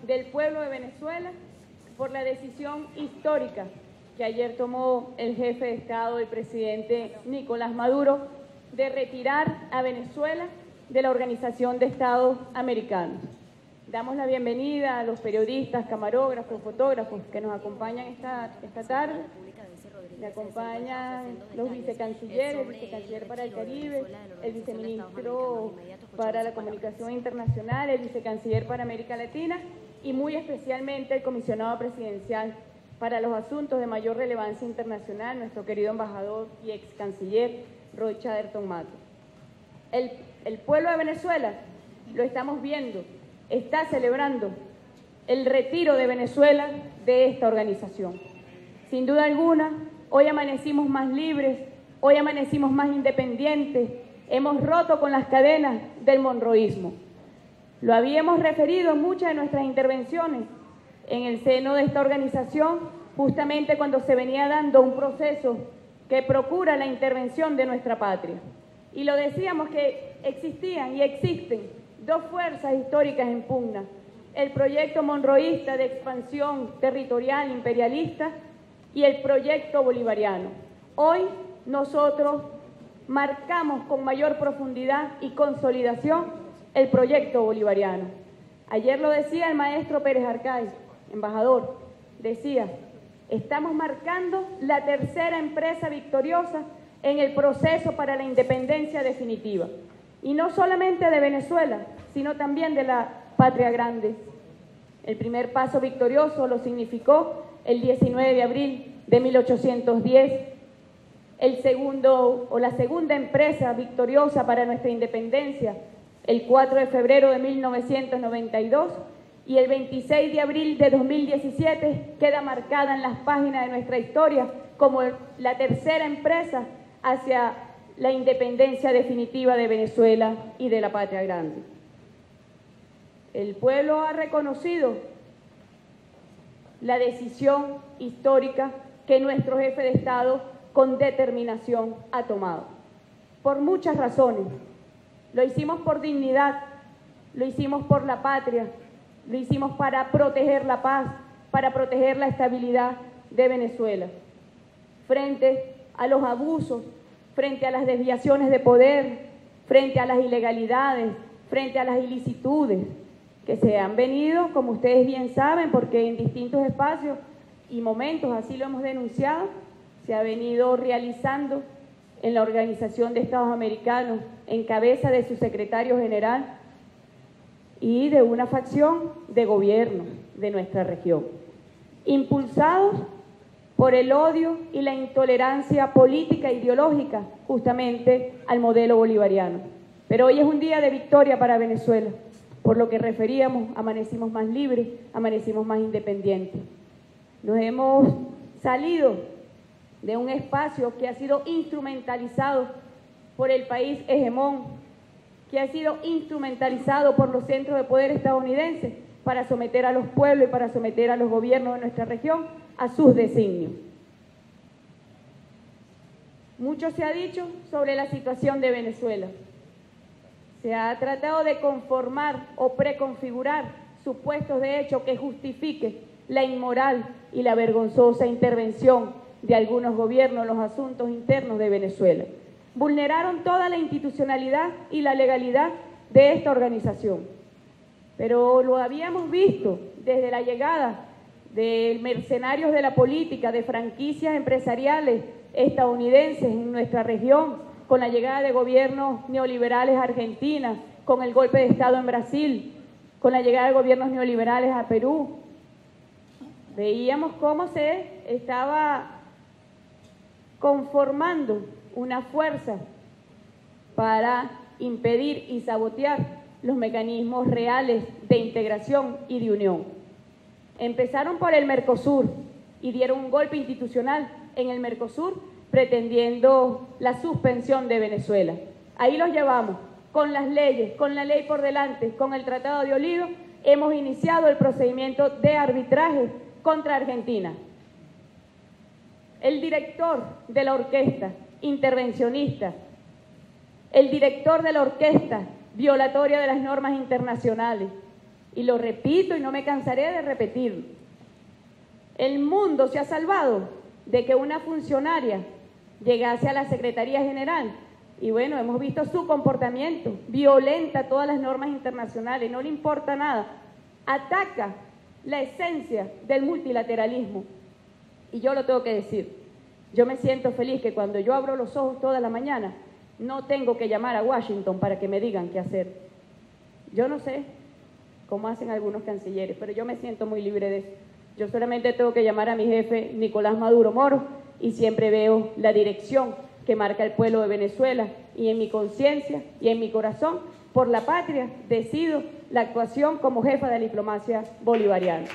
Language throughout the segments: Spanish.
del pueblo de Venezuela por la decisión histórica que ayer tomó el jefe de Estado, el presidente Nicolás Maduro, de retirar a Venezuela de la Organización de Estados Americanos. Damos la bienvenida a los periodistas, camarógrafos, fotógrafos que nos acompañan esta tarde. Me acompañan los vicecancilleres, el vicecanciller para el Caribe, el viceministro para la Comunicación Internacional, el vicecanciller para América Latina y muy especialmente el comisionado presidencial para los asuntos de mayor relevancia internacional, nuestro querido embajador y ex canciller Roy Chatterton Mato. El pueblo de Venezuela, lo estamos viendo, está celebrando el retiro de Venezuela de esta organización. Sin duda alguna, hoy amanecimos más libres, hoy amanecimos más independientes, hemos roto con las cadenas del monroísmo. Lo habíamos referido en muchas de nuestras intervenciones en el seno de esta organización, justamente cuando se venía dando un proceso que procura la intervención de nuestra patria. Y lo decíamos que existían y existen dos fuerzas históricas en pugna: el proyecto monroísta de expansión territorial imperialista y el proyecto bolivariano. Hoy nosotros marcamos con mayor profundidad y consolidación el proyecto bolivariano. Ayer lo decía el maestro Pérez Arcay, embajador, decía: estamos marcando la tercera empresa victoriosa en el proceso para la independencia definitiva. Y no solamente de Venezuela, sino también de la patria grande. El primer paso victorioso lo significó el 19 de abril de 1810, la segunda empresa victoriosa para nuestra independencia, el 4 de febrero de 1992, y el 26 de abril de 2017 queda marcada en las páginas de nuestra historia como la tercera empresa hacia la independencia definitiva de Venezuela y de la patria grande. El pueblo ha reconocido la decisión histórica que nuestro jefe de Estado con determinación ha tomado, por muchas razones. Lo hicimos por dignidad, lo hicimos por la patria, lo hicimos para proteger la paz, para proteger la estabilidad de Venezuela. Frente a los abusos, frente a las desviaciones de poder, frente a las ilegalidades, frente a las ilicitudes que se han venido, como ustedes bien saben, porque en distintos espacios y momentos así lo hemos denunciado, se ha venido realizando en la Organización de Estados Americanos, en cabeza de su secretario general y de una facción de gobierno de nuestra región, impulsados por el odio y la intolerancia política e ideológica justamente al modelo bolivariano. Pero hoy es un día de victoria para Venezuela. Por lo que referíamos, amanecimos más libres, amanecimos más independientes. Nos hemos salido de un espacio que ha sido instrumentalizado por el país hegemón, que ha sido instrumentalizado por los centros de poder estadounidenses para someter a los pueblos y para someter a los gobiernos de nuestra región a sus designios. Mucho se ha dicho sobre la situación de Venezuela. Se ha tratado de conformar o preconfigurar supuestos de hecho que justifique la inmoral y la vergonzosa intervención de algunos gobiernos en los asuntos internos de Venezuela. Vulneraron toda la institucionalidad y la legalidad de esta organización. Pero lo habíamos visto desde la llegada de mercenarios de la política, de franquicias empresariales estadounidenses en nuestra región, con la llegada de gobiernos neoliberales a Argentina, con el golpe de Estado en Brasil, con la llegada de gobiernos neoliberales a Perú. Veíamos cómo se estaba conformando una fuerza para impedir y sabotear los mecanismos reales de integración y de unión. Empezaron por el Mercosur y dieron un golpe institucional en el Mercosur pretendiendo la suspensión de Venezuela. Ahí los llevamos, con las leyes, con la ley por delante, con el Tratado de Olivo, hemos iniciado el procedimiento de arbitraje contra Argentina. El director de la orquesta intervencionista, el director de la orquesta violatoria de las normas internacionales, Y lo repito y no me cansaré de repetirlo. El mundo se ha salvado de que una funcionaria llegase a la Secretaría General y bueno, hemos visto su comportamiento, violenta todas las normas internacionales, no le importa nada, ataca la esencia del multilateralismo. Y yo lo tengo que decir, yo me siento feliz que cuando yo abro los ojos toda la mañana, no tengo que llamar a Washington para que me digan qué hacer. Yo no sé cómo hacen algunos cancilleres, pero yo me siento muy libre de eso. Yo solamente tengo que llamar a mi jefe Nicolás Maduro Moro y siempre veo la dirección que marca el pueblo de Venezuela y en mi conciencia y en mi corazón, por la patria, decido la actuación como jefa de la diplomacia bolivariana.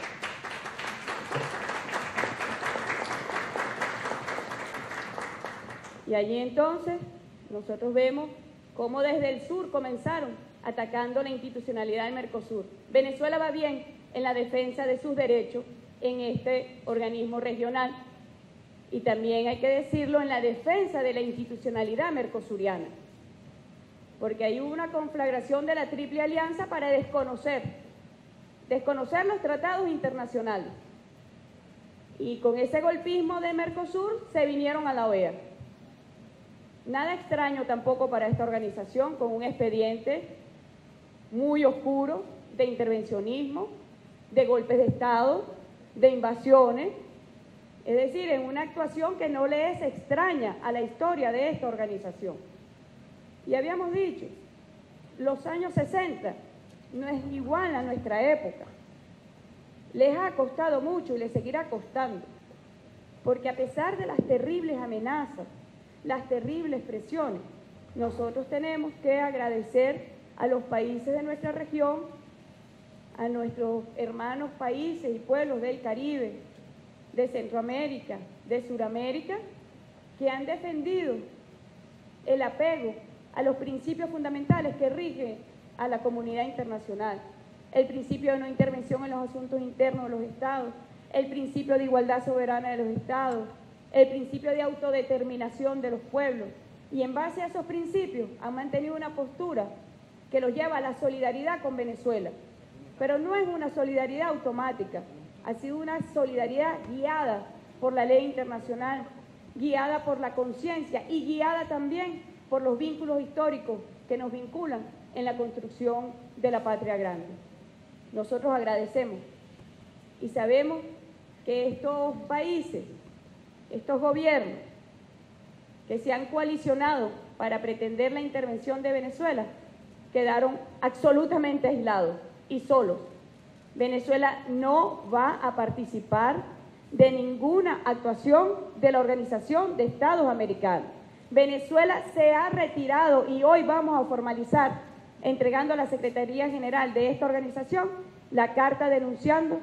Y allí entonces nosotros vemos cómo desde el sur comenzaron atacando la institucionalidad del Mercosur. Venezuela va bien en la defensa de sus derechos en este organismo regional y también hay que decirlo en la defensa de la institucionalidad mercosuriana, porque hay una conflagración de la Triple Alianza para desconocer los tratados internacionales y con ese golpismo de Mercosur se vinieron a la OEA. Nada extraño tampoco para esta organización con un expediente muy oscuro de intervencionismo, de golpes de Estado, de invasiones, es decir, en una actuación que no le es extraña a la historia de esta organización. Y habíamos dicho, los años 60 no es igual a nuestra época. Les ha costado mucho y les seguirá costando, porque a pesar de las terribles amenazas, las terribles presiones, nosotros tenemos que agradecer a los países de nuestra región, a nuestros hermanos países y pueblos del Caribe, de Centroamérica, de Suramérica, que han defendido el apego a los principios fundamentales que rigen a la comunidad internacional, el principio de no intervención en los asuntos internos de los estados, el principio de igualdad soberana de los estados, el principio de autodeterminación de los pueblos, y en base a esos principios han mantenido una postura que los lleva a la solidaridad con Venezuela. Pero no es una solidaridad automática, ha sido una solidaridad guiada por la ley internacional, guiada por la conciencia y guiada también por los vínculos históricos que nos vinculan en la construcción de la patria grande. Nosotros agradecemos y sabemos que estos países, estos gobiernos que se han coalicionado para pretender la intervención de Venezuela, quedaron absolutamente aislados y solos. Venezuela no va a participar de ninguna actuación de la Organización de Estados Americanos. Venezuela se ha retirado y hoy vamos a formalizar, entregando a la Secretaría General de esta organización, la carta denunciando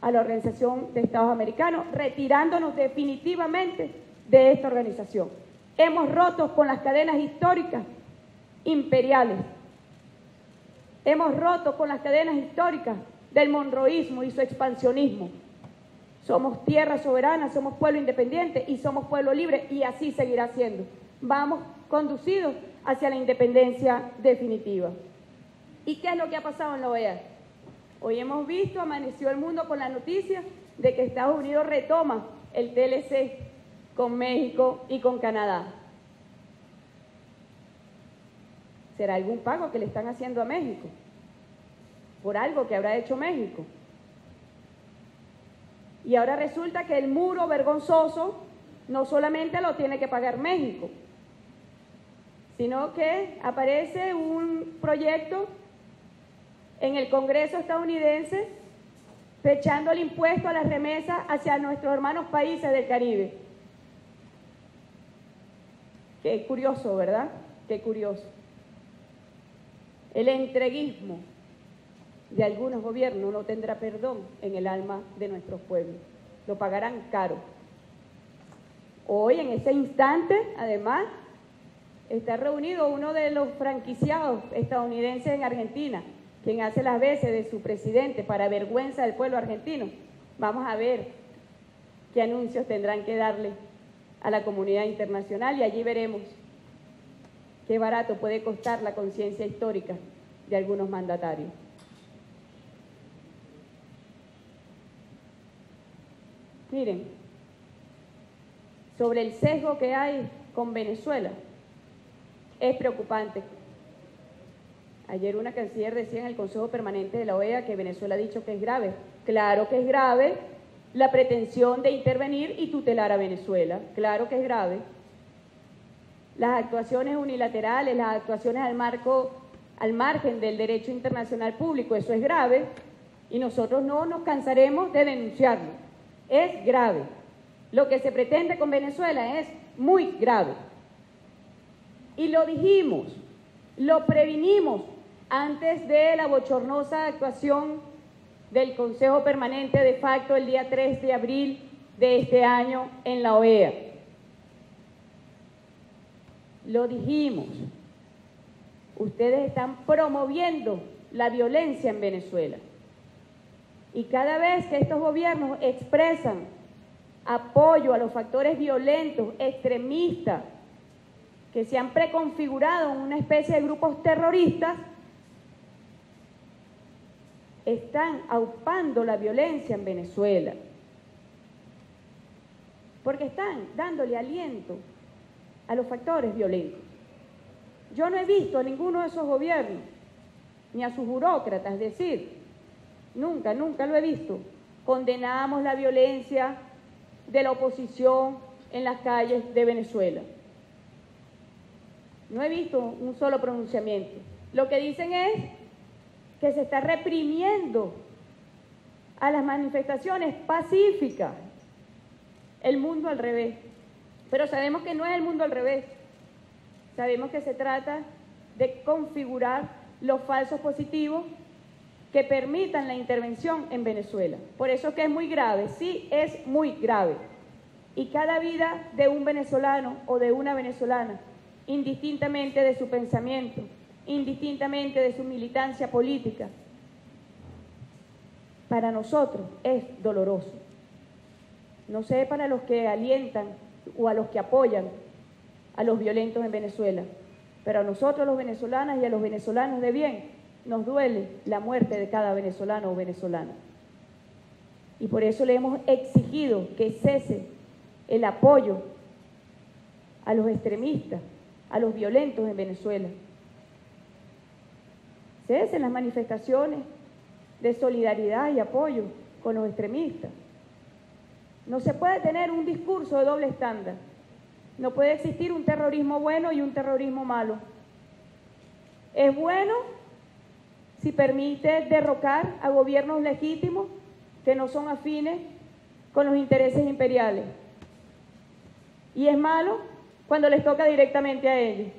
a la Organización de Estados Americanos, retirándonos definitivamente de esta organización. Hemos roto con las cadenas históricas imperiales. Hemos roto con las cadenas históricas del monroísmo y su expansionismo. Somos tierra soberana, somos pueblo independiente y somos pueblo libre y así seguirá siendo. Vamos conducidos hacia la independencia definitiva. ¿Y qué es lo que ha pasado en la OEA? Hoy hemos visto, amaneció el mundo con la noticia de que Estados Unidos retoma el TLC con México y con Canadá. ¿Será algún pago que le están haciendo a México por algo que habrá hecho México? Y ahora resulta que el muro vergonzoso no solamente lo tiene que pagar México, sino que aparece un proyecto en el Congreso estadounidense fechando el impuesto a las remesas hacia nuestros hermanos países del Caribe. Qué curioso, ¿verdad? Qué curioso. El entreguismo de algunos gobiernos no tendrá perdón en el alma de nuestros pueblos. Lo pagarán caro. Hoy, en ese instante, además, está reunido uno de los franquiciados estadounidenses en Argentina, quien hace las veces de su presidente para vergüenza del pueblo argentino. Vamos a ver qué anuncios tendrán que darle a la comunidad internacional y allí veremos qué barato puede costar la conciencia histórica de algunos mandatarios. Miren, sobre el sesgo que hay con Venezuela, es preocupante. Ayer una canciller decía en el Consejo Permanente de la OEA que Venezuela ha dicho que es grave. Claro que es grave la pretensión de intervenir y tutelar a Venezuela. Claro que es grave. Las actuaciones unilaterales, las actuaciones al margen del derecho internacional público, eso es grave y nosotros no nos cansaremos de denunciarlo. Es grave. Lo que se pretende con Venezuela es muy grave. Y lo dijimos, lo previnimos antes de la bochornosa actuación del Consejo Permanente de facto el día 3 de abril de este año en la OEA. Lo dijimos. Ustedes están promoviendo la violencia en Venezuela. Y cada vez que estos gobiernos expresan apoyo a los factores violentos, extremistas, que se han preconfigurado en una especie de grupos terroristas, están aupando la violencia en Venezuela, porque están dándole aliento a los factores violentos. Yo no he visto a ninguno de esos gobiernos, ni a sus burócratas decir, nunca lo he visto, condenamos la violencia de la oposición en las calles de Venezuela. No he visto un solo pronunciamiento. Lo que dicen es que se está reprimiendo a las manifestaciones pacíficas. El mundo al revés. Pero sabemos que no es el mundo al revés. Sabemos que se trata de configurar los falsos positivos que permitan la intervención en Venezuela. Por eso que es muy grave, sí es muy grave. Y cada vida de un venezolano o de una venezolana, indistintamente de su pensamiento, indistintamente de su militancia política, para nosotros es doloroso. No sé para los que alientan o a los que apoyan a los violentos en Venezuela, pero a nosotros los venezolanas y a los venezolanos de bien nos duele la muerte de cada venezolano o venezolana. Y por eso le hemos exigido que cese el apoyo a los extremistas, a los violentos en Venezuela. Cesen las manifestaciones de solidaridad y apoyo con los extremistas. No se puede tener un discurso de doble estándar. No puede existir un terrorismo bueno y un terrorismo malo. Es bueno si permite derrocar a gobiernos legítimos que no son afines con los intereses imperiales. Y es malo cuando les toca directamente a ellos.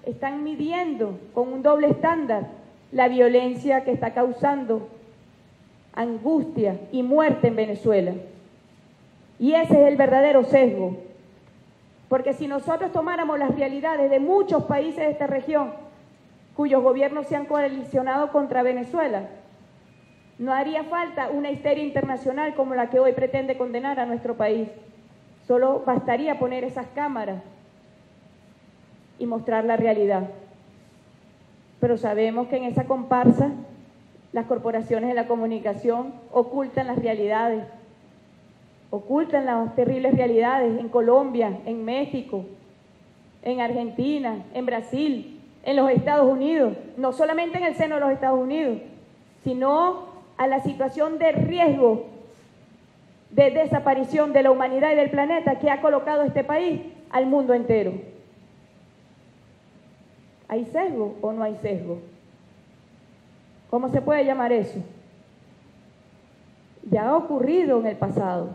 Están midiendo con un doble estándar la violencia que está causando angustia y muerte en Venezuela. Y ese es el verdadero sesgo. Porque si nosotros tomáramos las realidades de muchos países de esta región, cuyos gobiernos se han coalicionado contra Venezuela, no haría falta una histeria internacional como la que hoy pretende condenar a nuestro país. Solo bastaría poner esas cámaras y mostrar la realidad. Pero sabemos que en esa comparsa las corporaciones de la comunicación ocultan las realidades, ocultan las terribles realidades en Colombia, en México, en Argentina, en Brasil, en los Estados Unidos, no solamente en el seno de los Estados Unidos, sino a la situación de riesgo de desaparición de la humanidad y del planeta que ha colocado este país al mundo entero. ¿Hay sesgo o no hay sesgo? ¿Cómo se puede llamar eso? Ya ha ocurrido en el pasado.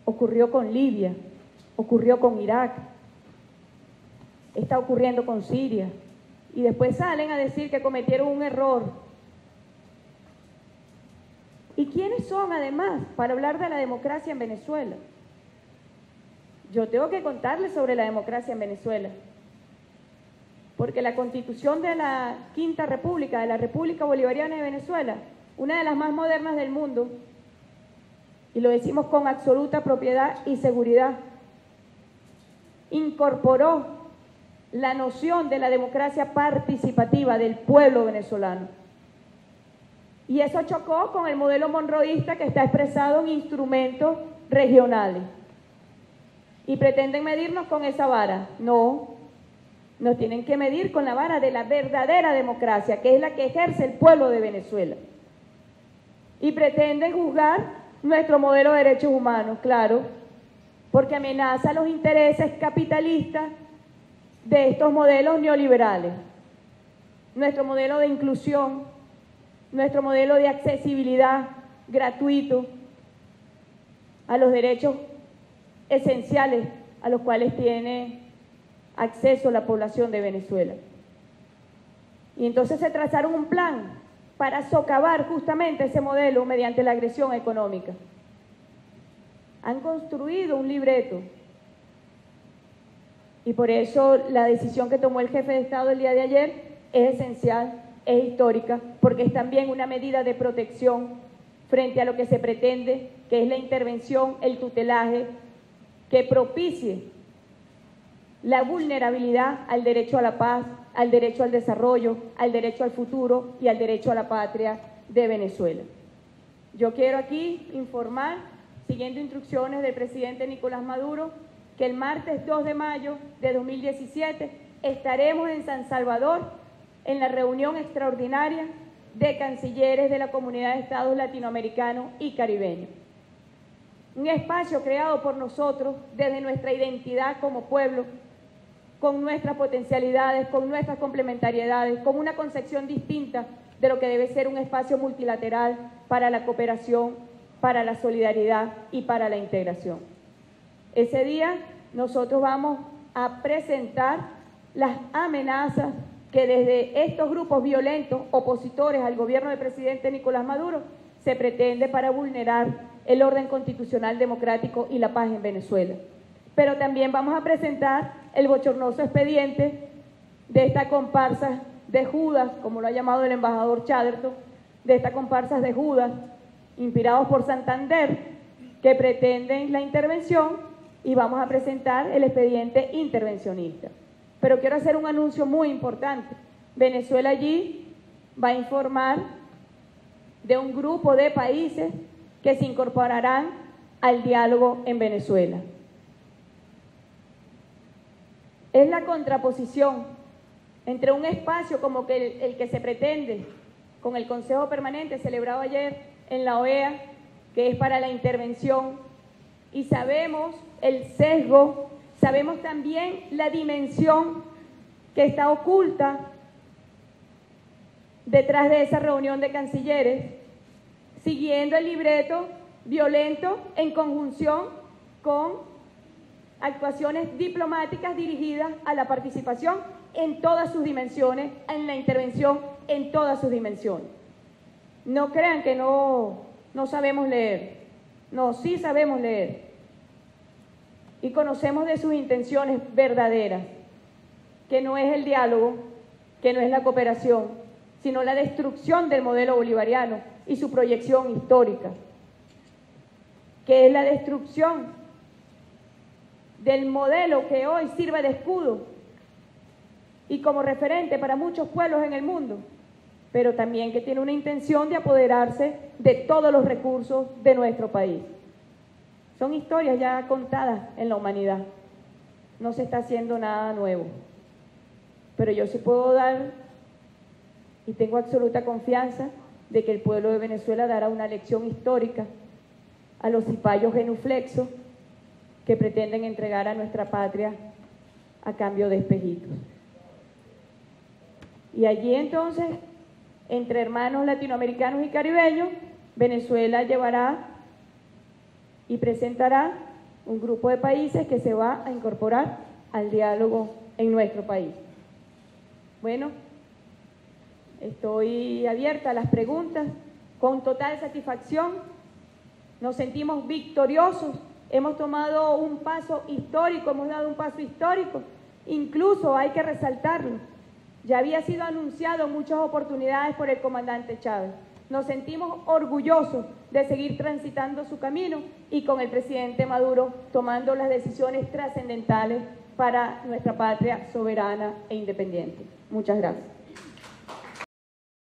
Ocurrió con Libia, ocurrió con Irak, está ocurriendo con Siria. Y después salen a decir que cometieron un error. ¿Y quiénes son, además, para hablar de la democracia en Venezuela? Yo tengo que contarles sobre la democracia en Venezuela. Porque la Constitución de la Quinta República, de la República Bolivariana de Venezuela, una de las más modernas del mundo, y lo decimos con absoluta propiedad y seguridad, incorporó la noción de la democracia participativa del pueblo venezolano. Y eso chocó con el modelo monroísta que está expresado en instrumentos regionales. Y pretenden medirnos con esa vara. No, nos tienen que medir con la vara de la verdadera democracia, que es la que ejerce el pueblo de Venezuela. Y pretenden juzgar nuestro modelo de derechos humanos, claro, porque amenaza los intereses capitalistas de estos modelos neoliberales. Nuestro modelo de inclusión, nuestro modelo de accesibilidad gratuito a los derechos esenciales a los cuales tiene acceso la población de Venezuela. Y entonces se trazaron un plan para socavar justamente ese modelo mediante la agresión económica. Han construido un libreto y por eso la decisión que tomó el jefe de Estado el día de ayer es esencial, es histórica, porque es también una medida de protección frente a lo que se pretende, que es la intervención, el tutelaje, que propicie la vulnerabilidad al derecho a la paz, al derecho al desarrollo, al derecho al futuro y al derecho a la patria de Venezuela. Yo quiero aquí informar, siguiendo instrucciones del presidente Nicolás Maduro, que el martes 2 de mayo de 2017 estaremos en San Salvador en la reunión extraordinaria de cancilleres de la Comunidad de Estados Latinoamericanos y Caribeños. Un espacio creado por nosotros desde nuestra identidad como pueblo, con nuestras potencialidades, con nuestras complementariedades, con una concepción distinta de lo que debe ser un espacio multilateral para la cooperación, para la solidaridad y para la integración. Ese día nosotros vamos a presentar las amenazas que desde estos grupos violentos opositores al gobierno del presidente Nicolás Maduro se pretende para vulnerar el orden constitucional democrático y la paz en Venezuela. Pero también vamos a presentar el bochornoso expediente de esta comparsa de Judas, como lo ha llamado el embajador Chatterton, de estas comparsas de Judas, inspirados por Santander, que pretenden la intervención, y vamos a presentar el expediente intervencionista. Pero quiero hacer un anuncio muy importante. Venezuela allí va a informar de un grupo de países que se incorporarán al diálogo en Venezuela. Es la contraposición entre un espacio como que el que se pretende con el Consejo Permanente celebrado ayer en la OEA, que es para la intervención, y sabemos el sesgo, sabemos también la dimensión que está oculta detrás de esa reunión de cancilleres, siguiendo el libreto violento en conjunción con actuaciones diplomáticas dirigidas a la participación en todas sus dimensiones, en la intervención en todas sus dimensiones. No crean que no sabemos leer, no, sí sabemos leer y conocemos de sus intenciones verdaderas, que no es el diálogo, que no es la cooperación, sino la destrucción del modelo bolivariano y su proyección histórica, que es la destrucción del modelo que hoy sirve de escudo y como referente para muchos pueblos en el mundo, pero también que tiene una intención de apoderarse de todos los recursos de nuestro país. Son historias ya contadas en la humanidad, no se está haciendo nada nuevo, pero yo sí puedo dar y tengo absoluta confianza de que el pueblo de Venezuela dará una lección histórica a los cipayos genuflexos que pretenden entregar a nuestra patria a cambio de espejitos. Y allí entonces, entre hermanos latinoamericanos y caribeños, Venezuela llevará y presentará un grupo de países que se va a incorporar al diálogo en nuestro país. Bueno, estoy abierta a las preguntas, con total satisfacción. Nos sentimos victoriosos, hemos tomado un paso histórico, hemos dado un paso histórico, incluso hay que resaltarlo. Ya había sido anunciado en muchas oportunidades por el comandante Chávez. Nos sentimos orgullosos de seguir transitando su camino y con el presidente Maduro tomando las decisiones trascendentales para nuestra patria soberana e independiente. Muchas gracias.